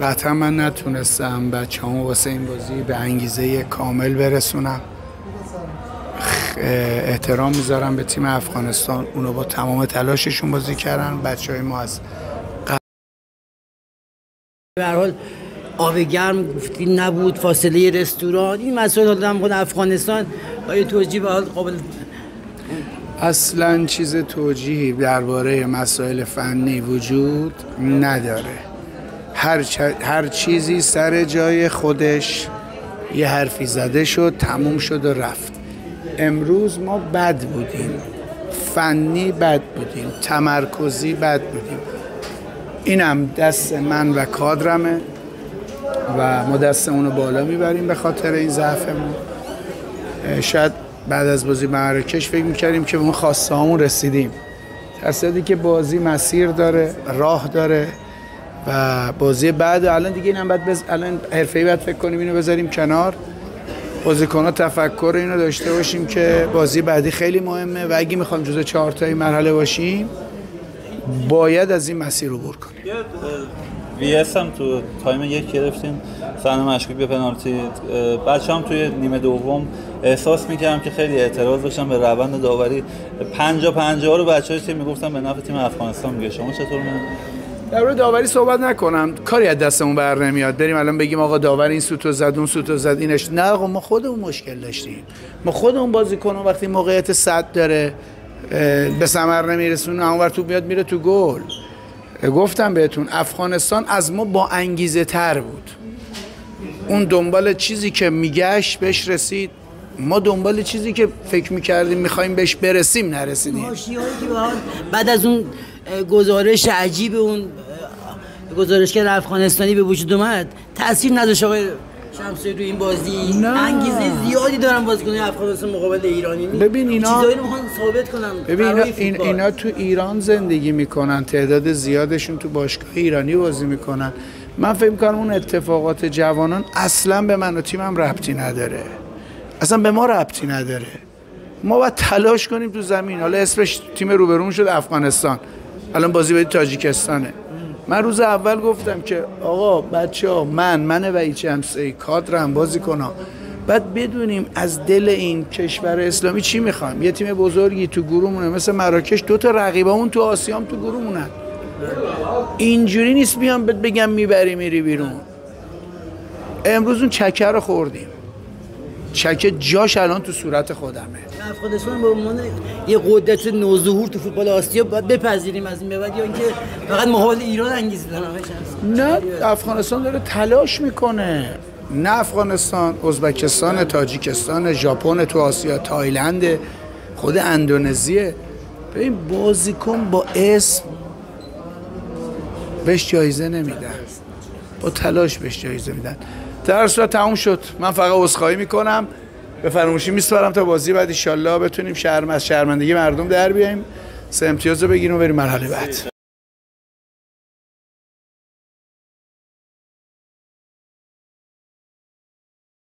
قطعا من نتونستم بچه‌هامو واسه این بازی به انگیزه کامل برسونم. احترام میذارم به تیم افغانستان، اونو با تمام تلاششون بازی کردن. بچه‌های ما از به هر حال آب گرم گفتی نبود، فاصله رستوران، این مسائل آدم خود افغانستان آیا توجیه به حال قابل اصلا چیز توجیهی درباره مسائل فنی وجود نداره. هر چیزی سر جای خودش، یه حرفی زده شد تموم شد و رفت. امروز ما بد بودیم، فنی بد بودیم، تمرکزی بد بودیم. اینم دست من و کادرمه و ما دستمون رو بالا میبریم به خاطر این ضعفمون. شاید بعد از بازی مراکش فکر میکردیم که به اون خواسته هامون رسیدیم، تصدیقی که بازی مسیر داره، راه داره و بازی بعد الان دیگه اینم الان حرفه‌ای باید فکر کنیم، اینو بذاریم کنار، بازیکن‌ها تفکر اینو داشته باشیم که بازی بعدی خیلی مهمه و اگه میخوایم جزو 4 تای مرحله باشیم باید از این مسیر عبور کنیم. وی اس هم تو تایم یک گرفتیم، صحنه مشکوک به پنالتی. بچه‌ام توی نیمه دوم احساس می‌کردم که خیلی اعتراض داشتن به روند داوری. 50-50 رو بچه‌ها تیم میگفتن به نفع تیم افغانستان میگه. شما چطور می‌بینید؟ درباره داوری صحبت نکنم، کاری از دستمون بر نمیاد بریم الان بگیم آقا داور این سوتو زد اون سوتو زد اینش. نه آقا، ما خودمون مشکل داشتیم. ما خودمون بازیکنم وقتی موقعیت 100 داره به ثمر نمیرسونه، اونور تو میاد میره تو گل. گفتم بهتون افغانستان از ما با انگیزه تر بود. اون دنبال چیزی که میگشت بهش رسید، ما دنبال چیزی که فکر میکردیم میخوایم بهش برسیم نرسیدیم. حاشیه‌ای که بعد از اون گزارش عجیب اون گزارشگر افغانستانی به وجود اومد تاثیر نداشت آقای شمسایی روی این بازی؟ نه. انگیزه زیادی دارن بازیکن‌های افغانستان مقابل ایرانی. ببین اینا چیزایی رو میخوان ثابت کنن. ببین اینا تو ایران زندگی میکنن، تعداد زیادشون تو باشگاه ایرانی بازی میکنن. من فکر میکنم اون اتفاقات جوانان اصلا به من و تیمم ربطی نداره، اصلا به ما ربطی نداره. ما باید تلاش کنیم تو زمین. حالا اسمش تیم روبرومون شد افغانستان، الان بازی با تاجیکستانه. من روز اول گفتم که آقا بچه‌ها، من و شمسایی کادرم بازیکن‌ها بعد بدونیم از دل این کشور اسلامی چی میخوایم. یه تیم بزرگی تو گروهمونه مثل مراکش، 2 تا رقیبامون تو آسیام تو گروهمونن. اینجوری نیست بیام بگم میبری میری بیرون. امروز اون چکه رو خوردیم، چکه جاش الان تو صورت خودمه. افغانستان به عنوان یه قدرت نوظهور تو فوتبال آسیا باید بپذیریم از این به بعد، یا اینکه فقط مقابل ایران انگیزه دارن؟ نه، افغانستان داره تلاش میکنه. نه افغانستان، ازبکستان، تاجیکستان، ژاپن تو آسیا، تایلند، خود اندونزیه. ببین بازیکن با اسم بهش جایزه نمیدن، با تلاش بهش جایزه میدن. در صورت تموم شد. من فقط عذرخواهی میکنم، به فراموشی میسپارم تا بازی بعد ان شاءالله بتونیم از شرمندگی مردم در بیایم، 3 امتیاز رو بگیریم و بریم مرحله بعد.